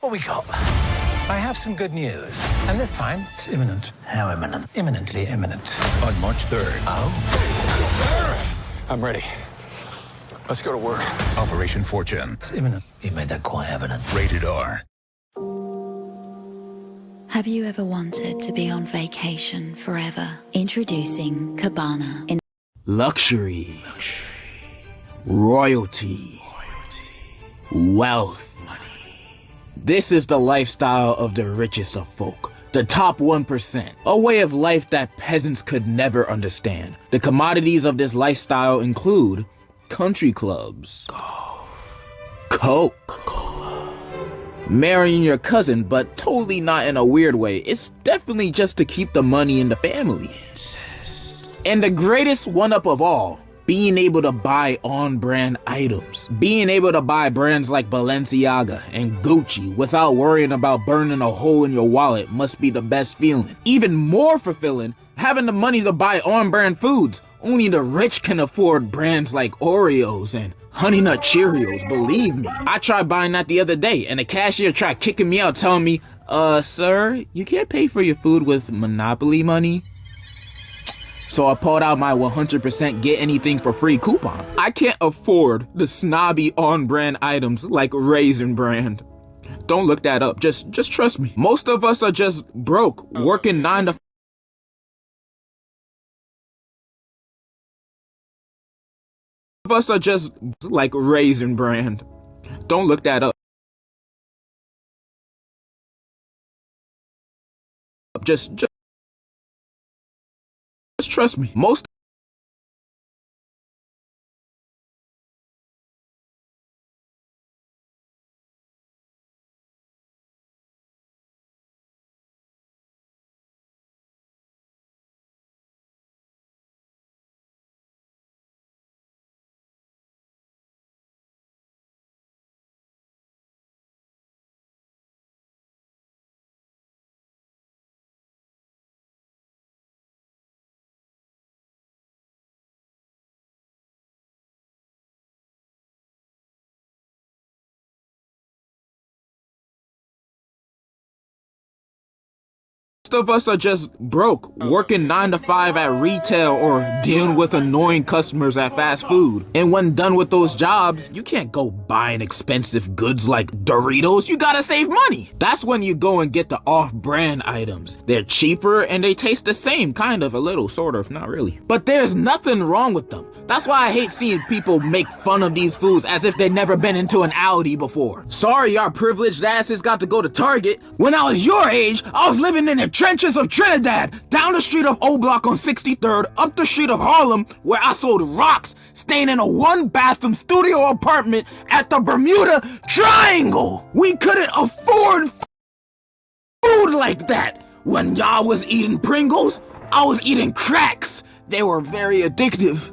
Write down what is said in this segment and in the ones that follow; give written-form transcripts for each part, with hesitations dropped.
What we got? I have some good news. And this time, it's imminent. How imminent? Imminently imminent. On March 3rd. Oh? I'm ready. Let's go to work. Operation Fortune. It's imminent. You made that quite evident. Rated R. Have you ever wanted to be on vacation forever? Introducing Cabana. Luxury. Royalty. Wealth. This is the lifestyle of the richest of folk. The top 1%. A way of life that peasants could never understand. The commodities of this lifestyle include country clubs, Coke, marrying your cousin, but totally not in a weird way. It's definitely just to keep the money in the family. And the greatest one-up of all, being able to buy on-brand items. Being able to buy brands like Balenciaga and Gucci without worrying about burning a hole in your wallet must be the best feeling. Even more fulfilling, having the money to buy on-brand foods. Only the rich can afford brands like Oreos and Honey Nut Cheerios, believe me. I tried buying that the other day and the cashier tried kicking me out telling me, sir, you can't pay for your food with Monopoly money. So I pulled out my 100% get anything for free coupon. I can't afford the snobby on-brand items like Raisin Brand. Don't look that up, just trust me. Most of us are just broke, working 9 to 5. Of us are just like Raisin Brand. Don't look that up. Just trust me. Most of us are just broke, working 9 to 5 at retail or dealing with annoying customers at fast food. And when done with those jobs, you can't go buying expensive goods like Doritos. You gotta save money. That's when you go and get the off-brand items. They're cheaper and they taste the same, kind of, a little, sort of, not really. But there's nothing wrong with them. That's why I hate seeing people make fun of these foods as if they've never been into an Audi before. Sorry, our privileged asses got to go to Target. When I was your age, I was living in the trenches of Trinidad, down the street of O Block on 63rd, up the street of Harlem, where I sold rocks, staying in a 1-bathroom studio apartment at the Bermuda Triangle. We couldn't afford food like that. When y'all was eating Pringles, I was eating cracks. They were very addictive.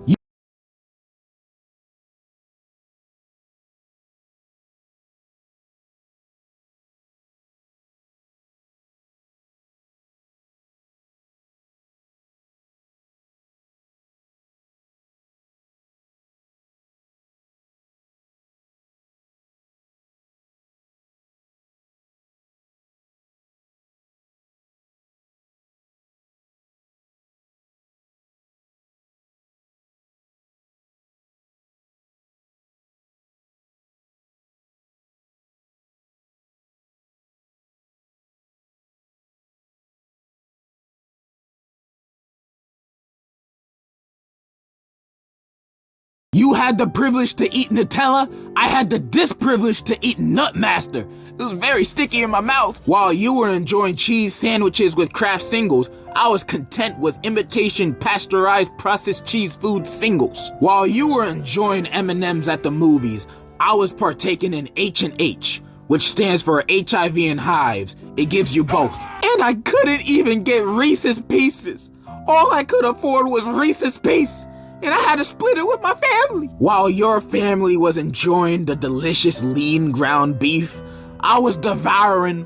You had the privilege to eat Nutella, I had the disprivilege to eat Nutmaster. It was very sticky in my mouth. While you were enjoying cheese sandwiches with Kraft singles, I was content with imitation pasteurized processed cheese food singles. While you were enjoying M&Ms at the movies, I was partaking in H&H, which stands for HIV and hives. It gives you both. And I couldn't even get Reese's Pieces. All I could afford was Reese's Pieces. And I had to split it with my family. While your family was enjoying the delicious lean ground beef, I was devouring...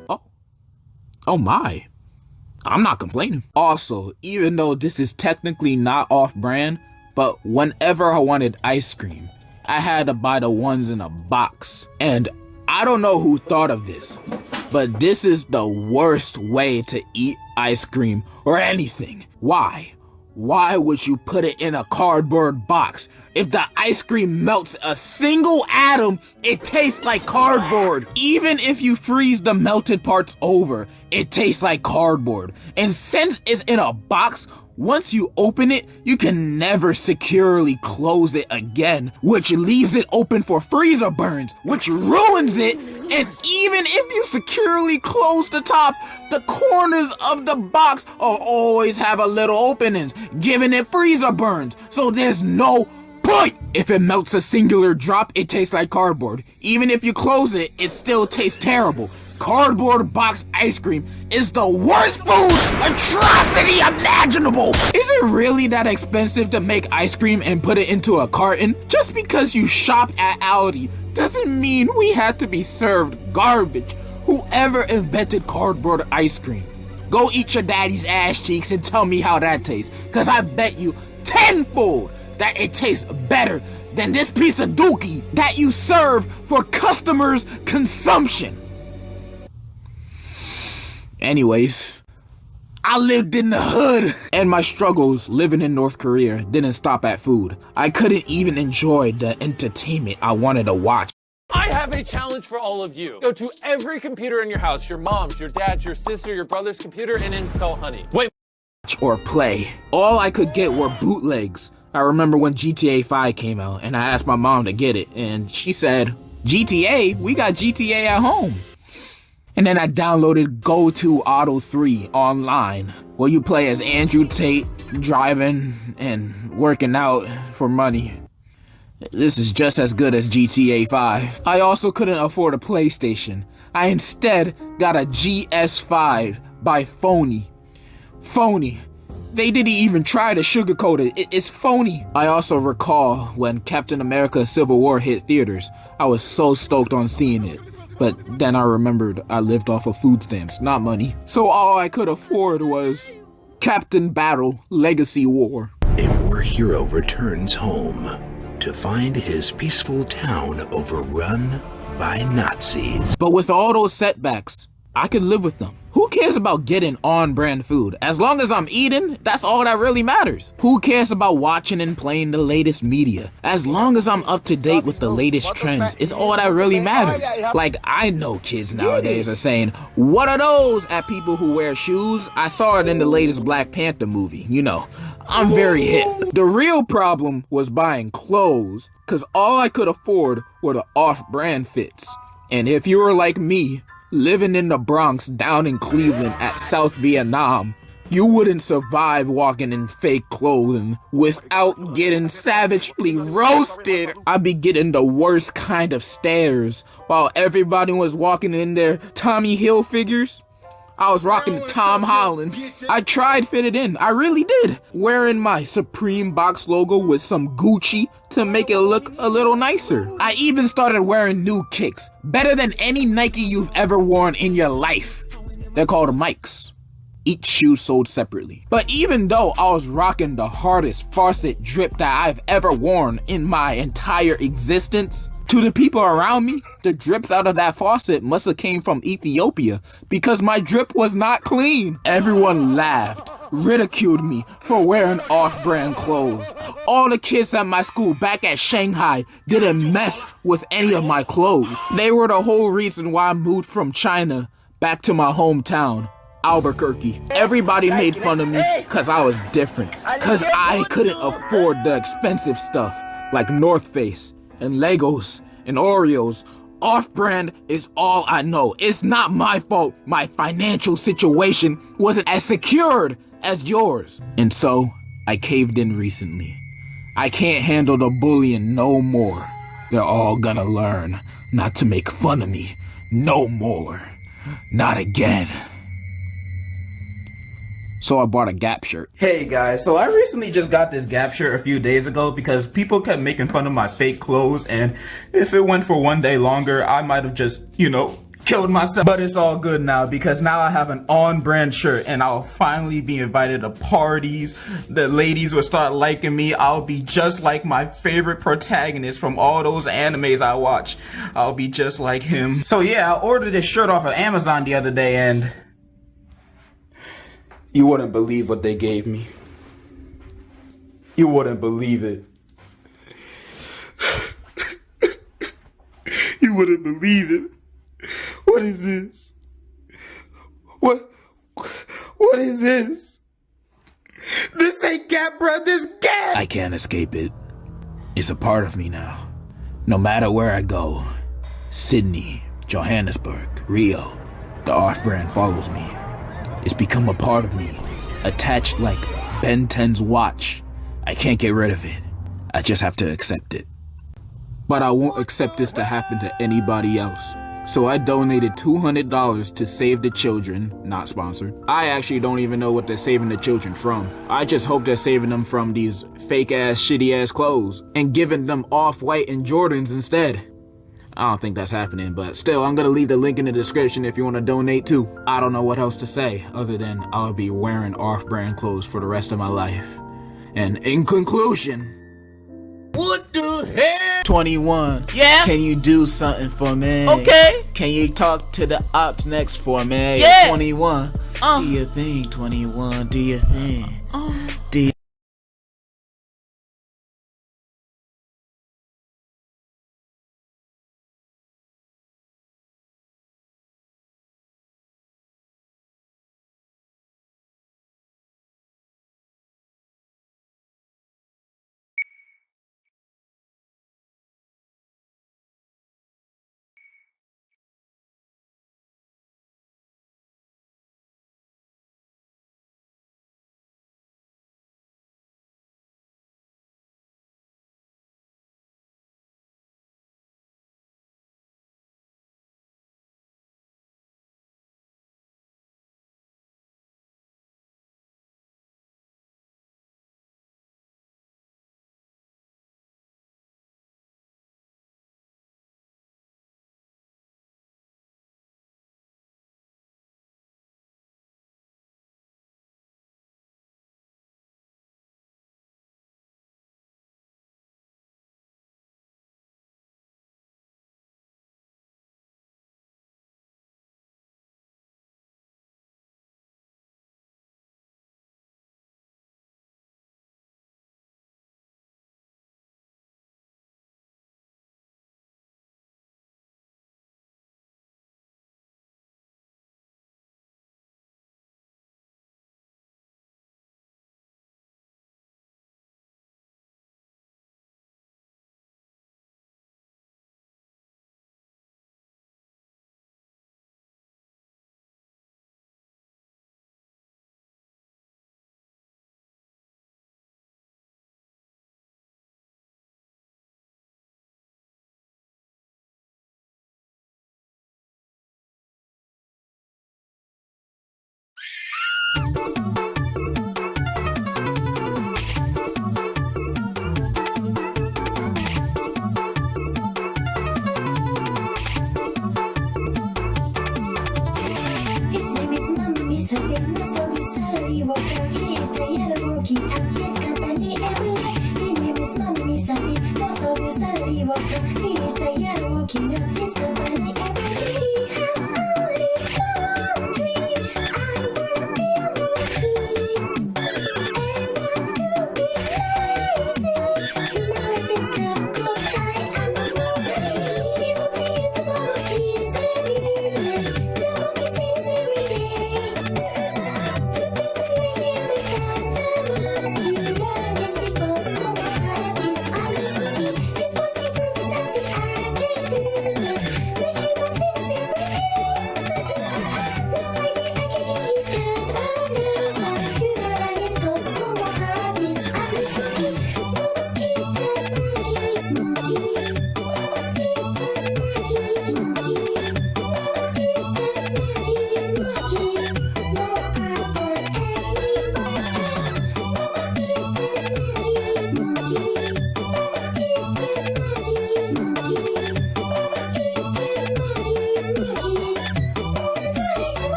Oh my. I'm not complaining. Also, even though this is technically not off-brand, but whenever I wanted ice cream, I had to buy the ones in a box. And I don't know who thought of this, but this is the worst way to eat ice cream or anything. Why? Why would you put it in a cardboard box? If the ice cream melts a single atom, it tastes like cardboard. Even if you freeze the melted parts over, it tastes like cardboard. And since it's in a box, once you open it, you can never securely close it again, which leaves it open for freezer burns, which ruins it. And even if you securely close the top, the corners of the box will always have a little openings, giving it freezer burns. So there's no point. If it melts a singular drop, it tastes like cardboard. Even if you close it, it still tastes terrible. Cardboard box ice cream is the worst food atrocity imaginable. Is it really that expensive to make ice cream and put it into a carton? Just because you shop at Aldi doesn't mean we have to be served garbage. Whoever invented cardboard ice cream, go eat your daddy's ass cheeks and tell me how that tastes. Cause I bet you tenfold that it tastes better than this piece of dookie that you serve for customers' consumption. Anyways, I lived in the hood, and my struggles living in North Korea didn't stop at food. I couldn't even enjoy the entertainment I wanted to watch. I have a challenge for all of you. Go to every computer in your house, your mom's, your dad's, your sister, your brother's computer, and install Honey. Wait. Or play. All I could get were bootlegs. I remember when GTA 5 came out, and I asked my mom to get it, and she said, GTA? We got GTA at home. And then I downloaded GoTo Auto 3 online, where you play as Andrew Tate, driving and working out for money. This is just as good as GTA 5. I also couldn't afford a PlayStation. I instead got a GS5 by Phony. Phony. They didn't even try to sugarcoat it. It's phony. I also recall when Captain America Civil War hit theaters. I was so stoked on seeing it. But then I remembered I lived off of food stamps, not money. So all I could afford was Captain Battle Legacy War. A war hero returns home to find his peaceful town overrun by Nazis. But with all those setbacks, I could live with them. Who cares about getting on-brand food? As long as I'm eating, that's all that really matters. Who cares about watching and playing the latest media? As long as I'm up to date with the latest trends, it's all that really matters. Like, I know kids nowadays are saying, "What are those?" at people who wear shoes. I saw it in the latest Black Panther movie. You know, I'm very hip. The real problem was buying clothes, cause all I could afford were the off-brand fits. And if you were like me, living in the Bronx down in Cleveland at South Vietnam, you wouldn't survive walking in fake clothing without getting savagely roasted. I'd be getting the worst kind of stares while everybody was walking in their Tommy Hilfigers. I was rocking the Tom Hollands. I tried fit it in, I really did. Wearing my Supreme box logo with some Gucci to make it look a little nicer. I even started wearing new kicks, better than any Nike you've ever worn in your life. They're called Mikes. Each shoe sold separately. But even though I was rocking the hardest faucet drip that I've ever worn in my entire existence, to the people around me, the drips out of that faucet must have came from Ethiopia because my drip was not clean. Everyone laughed, ridiculed me for wearing off-brand clothes. All the kids at my school back at Shanghai didn't mess with any of my clothes. They were the whole reason why I moved from China back to my hometown, Albuquerque. Everybody made fun of me because I was different, because I couldn't afford the expensive stuff like North Face and Legos and Oreos. Off-brand is all I know. It's not my fault my financial situation wasn't as secured as yours. And so, I caved in recently. I can't handle the bullying no more. They're all gonna learn not to make fun of me no more. Not again. So I bought a Gap shirt. Hey guys, so I recently just got this Gap shirt a few days ago because people kept making fun of my fake clothes, and if it went for one day longer, I might have just, killed myself. But it's all good now because now I have an on-brand shirt and I'll finally be invited to parties. The ladies will start liking me. I'll be just like my favorite protagonist from all those animes I watch. I'll be just like him. So yeah, I ordered this shirt off of Amazon the other day and you wouldn't believe what they gave me. You wouldn't believe it. You wouldn't believe it. What is this? What is this? This ain't Gap, bro. This Gap! I can't escape it. It's a part of me now. No matter where I go, Sydney, Johannesburg, Rio, the Arf brand follows me. It's become a part of me, attached like Ben 10's watch. I can't get rid of it. I just have to accept it. But I won't accept this to happen to anybody else. So I donated $200 to Save the Children, not sponsored. I actually don't even know what they're saving the children from. I just hope they're saving them from these fake ass, shitty ass clothes and giving them Off-White and Jordans instead. I don't think that's happening, but still, I'm gonna leave the link in the description if you want to donate too. I don't know what else to say other than I'll be wearing off-brand clothes for the rest of my life. And in conclusion, what the hell? 21. Yeah? Can you do something for me? Okay. Can you talk to the ops next for me? Yeah. 21. Do your thing, 21. Do your thing. Do your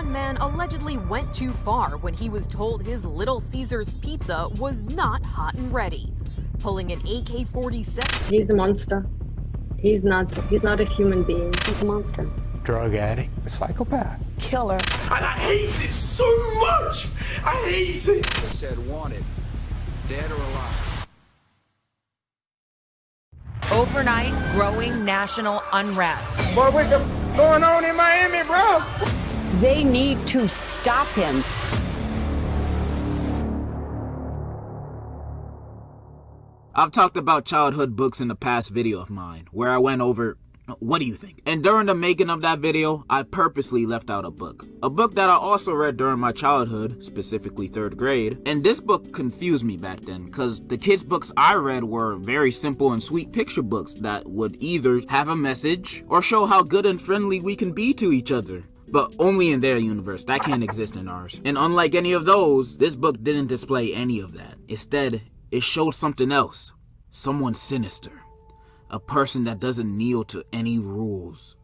one man allegedly went too far when he was told his Little Caesars pizza was not hot and ready, pulling an AK-47. He's a monster. He's not a human being. He's a monster. Drug addict, a psychopath, Killer. And I hate it so much. I hate it. They said wanted, dead or alive. Overnight, growing national unrest. Boy, what's going on in Miami, bro? They need to stop him. I've talked about childhood books in the past video of mine, where I went over, what do you think? And during the making of that video, I purposely left out a book that I also read during my childhood, specifically 3rd grade. And this book confused me back then, because the kids' books I read were very simple and sweet picture books that would either have a message or show how good and friendly we can be to each other. But only in their universe. That can't exist in ours. And unlike any of those, this book didn't display any of that. Instead, it showed something else. Someone sinister. A person that doesn't kneel to any rules.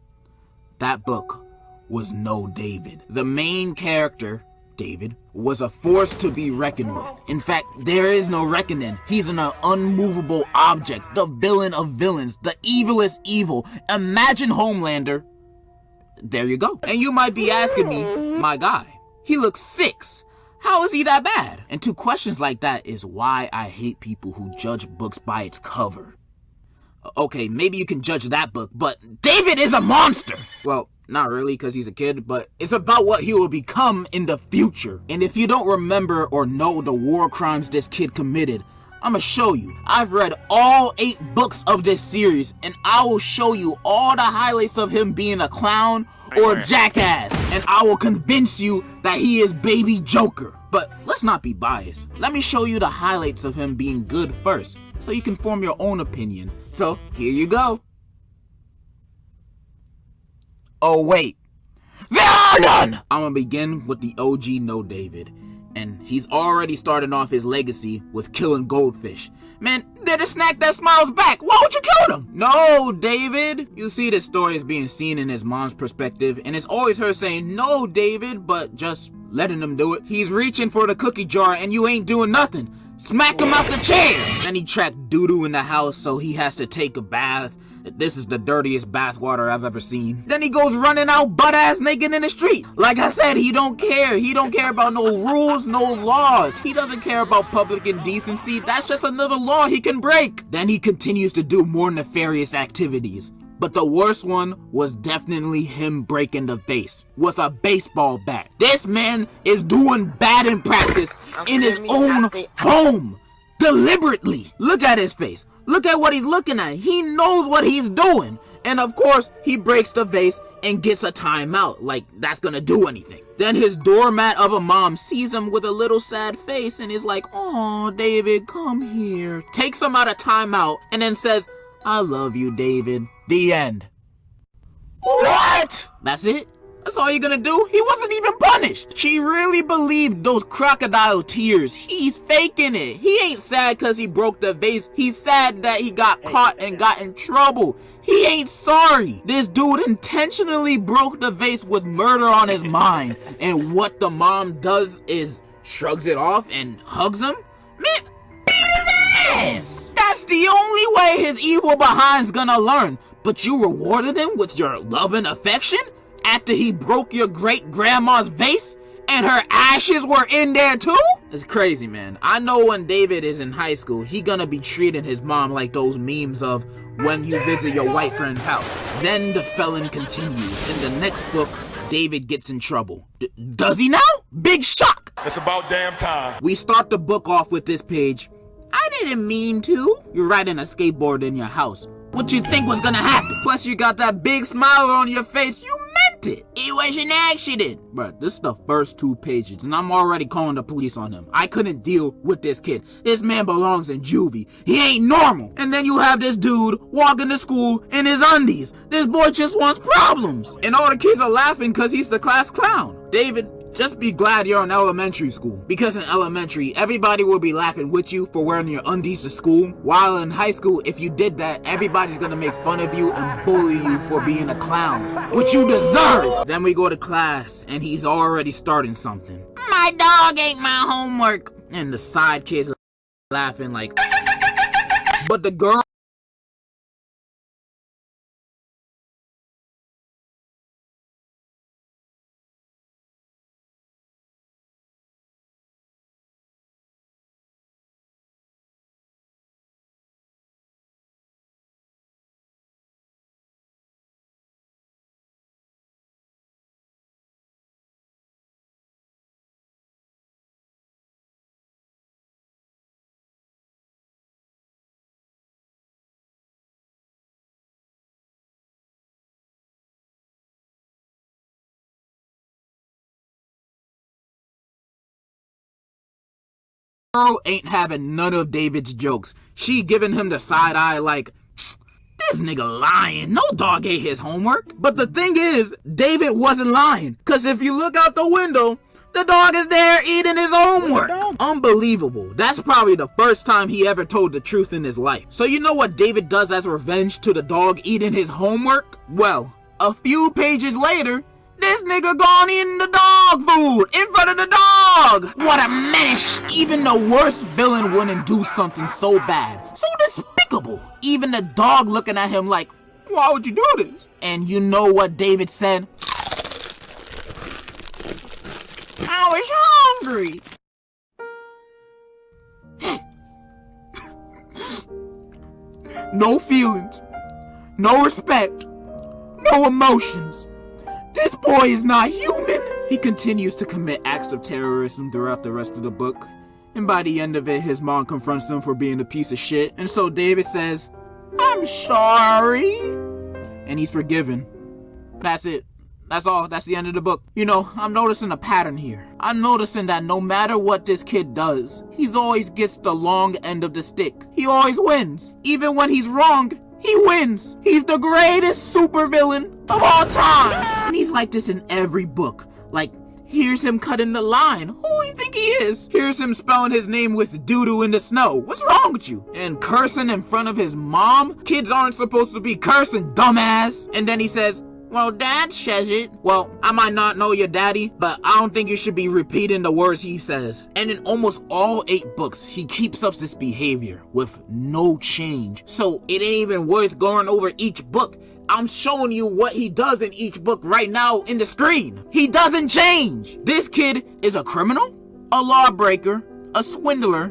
That book was No David. The main character, David, was a force to be reckoned with. In fact, there is no reckoning. He's an unmovable object. The villain of villains. The evilest evil. Imagine Homelander. There you go. And you might be asking me, my guy, he looks 6. How is he that bad? And 2 questions like that is why I hate people who judge books by its cover. Okay, maybe you can judge that book, but David is a monster! Well, not really, because he's a kid, but it's about what he will become in the future. And if you don't remember or know the war crimes this kid committed, I'ma show you. I've read all 8 books of this series, and I will show you all the highlights of him being a clown or a jackass. And I will convince you that he is Baby Joker. But let's not be biased. Let me show you the highlights of him being good first, so you can form your own opinion. So, here you go. Oh wait, there are none! I'm gonna begin with the OG No David. And he's already starting off his legacy with killing goldfish. Man, they're the snack that smiles back. Why would you kill them? No, David. You see, this story is being seen in his mom's perspective, and it's always her saying, no, David, but just letting him do it. He's reaching for the cookie jar, and you ain't doing nothing. Smack him out the chair. Then he tracked doo-doo in the house, so he has to take a bath. This is the dirtiest bathwater I've ever seen. Then he goes running out butt-ass naked in the street. Like I said, he don't care. He don't care about no rules, no laws. He doesn't care about public indecency. That's just another law he can break. Then he continues to do more nefarious activities. But the worst one was definitely him breaking the vase with a baseball bat. This man is doing bad in practice in his own home. Deliberately. Look at his face. Look at what he's looking at. He knows what he's doing. And of course, he breaks the vase and gets a timeout. Like, that's gonna do anything. Then his doormat of a mom sees him with a little sad face and is like, "Oh, David, come here." Takes him out of timeout and then says, "I love you, David." The end. What? That's it? That's all you're gonna do? He wasn't even punished. She really believed those crocodile tears. He's faking it. He ain't sad because he broke the vase. He's sad that he got caught and got in trouble. He ain't sorry. This dude intentionally broke the vase with murder on his mind. And what the mom does is shrugs it off and hugs him? Man, beat his ass! That's the only way his evil behind's gonna learn. But you rewarded him with your love and affection? After he broke your great-grandma's vase and her ashes were in there too? It's crazy, man. I know when David is in high school, he gonna be treating his mom like those memes of when you visit your white friend's house. Then the felon continues. In the next book, David gets in trouble. Does he now? Big shock! It's about damn time. We start the book off with this page. I didn't mean to. You're riding a skateboard in your house. What you think was gonna happen? Plus you got that big smile on your face. You meant it. It was an accident. Bruh, this is the first 2 pages and I'm already calling the police on him. I couldn't deal with this kid. This man belongs in juvie. He ain't normal. And then you have this dude walking to school in his undies. This boy just wants problems. And all the kids are laughing because he's the class clown. David, Just be glad you're in elementary school. Because in elementary, everybody will be laughing with you for wearing your undies to school. While in high school, if you did that, everybody's gonna make fun of you and bully you for being a clown. Which you deserve! Then we go to class, and he's already starting something. My dog ate my homework. And the side kids laughing like... But the girl... girl ain't having none of David's jokes. She giving him the side eye like, this nigga lying. No dog ate his homework. But the thing is, David wasn't lying. Cause if you look out the window, the dog is there eating his homework. Unbelievable. That's probably the first time he ever told the truth in his life. So you know what David does as revenge to the dog eating his homework? Well, a few pages later, this nigga gone eating the dog food in front of the dog. What a menace. Even the worst villain wouldn't do something so bad. So despicable. Even the dog looking at him like, why would you do this? And you know what David said? I was hungry. No feelings. No respect. No emotions. This boy is not human! He continues to commit acts of terrorism throughout the rest of the book. And by the end of it, his mom confronts him for being a piece of shit. And so David says, I'm sorry. And he's forgiven. That's it. That's all. That's the end of the book. You know, I'm noticing a pattern here. I'm noticing that no matter what this kid does, he's always gets the long end of the stick. He always wins. Even when he's wrong, he wins. He's the greatest supervillain of all time. And he's like this in every book. Like, here's him cutting the line. Who do you think he is? Here's him spelling his name with doo-doo in the snow. What's wrong with you? And cursing in front of his mom? Kids aren't supposed to be cursing, dumbass. And then he says, well, Dad says it. Well, I might not know your daddy, but I don't think you should be repeating the words he says. And in almost all 8 books, he keeps up this behavior with no change. So it ain't even worth going over each book. I'm showing you what he does in each book right now in the screen. He doesn't change. This kid is a criminal, a lawbreaker, a swindler,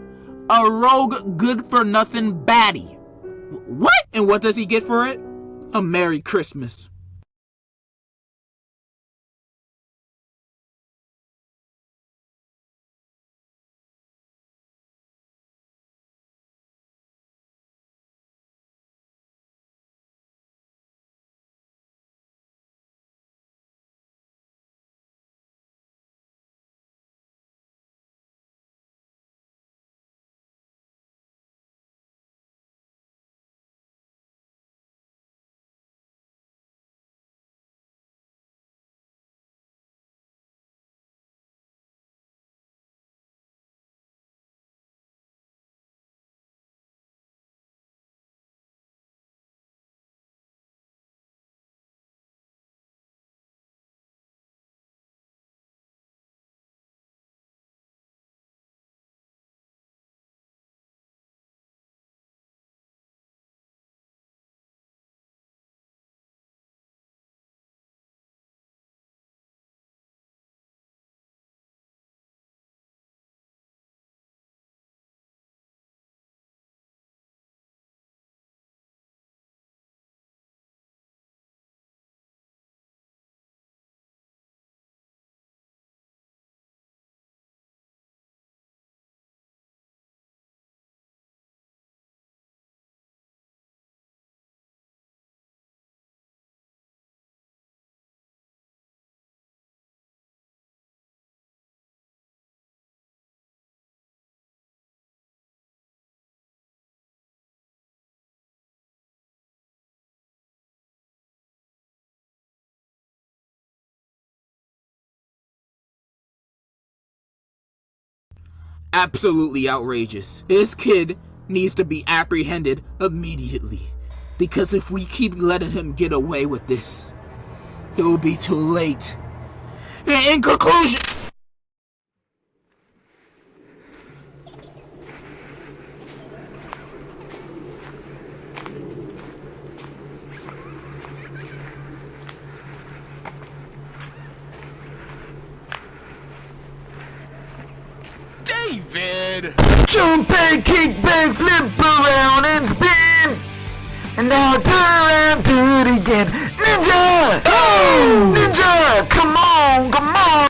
a rogue good-for-nothing baddie. What? And what does he get for it? A Merry Christmas. absolutely outrageous. This kid needs to be apprehended immediately. Because if we keep letting him get away with this, it will be too late. In conclusion... David! Jump and kick back, flip around and spin. And now turn around, do it again. Ninja! Oh! Ninja! Come on, come on!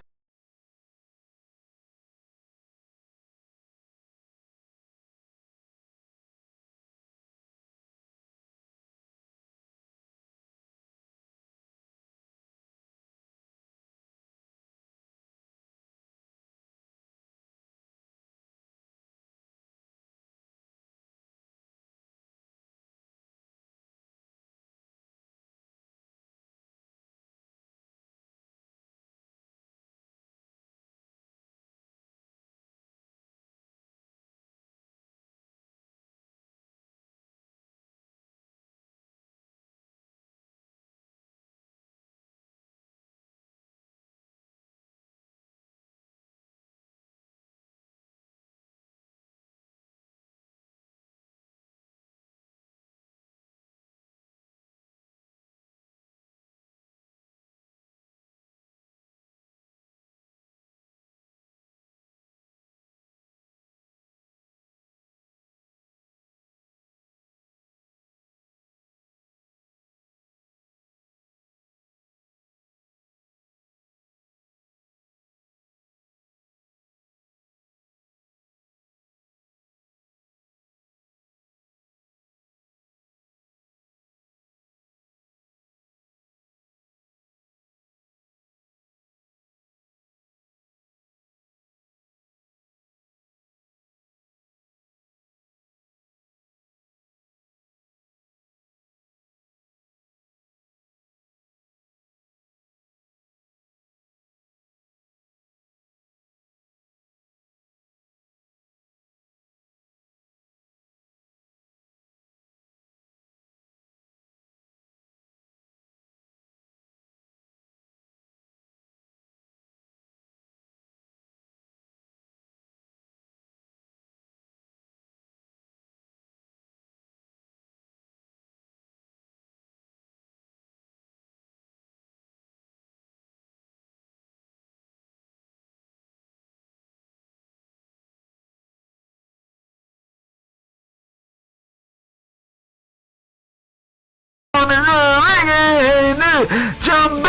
Jump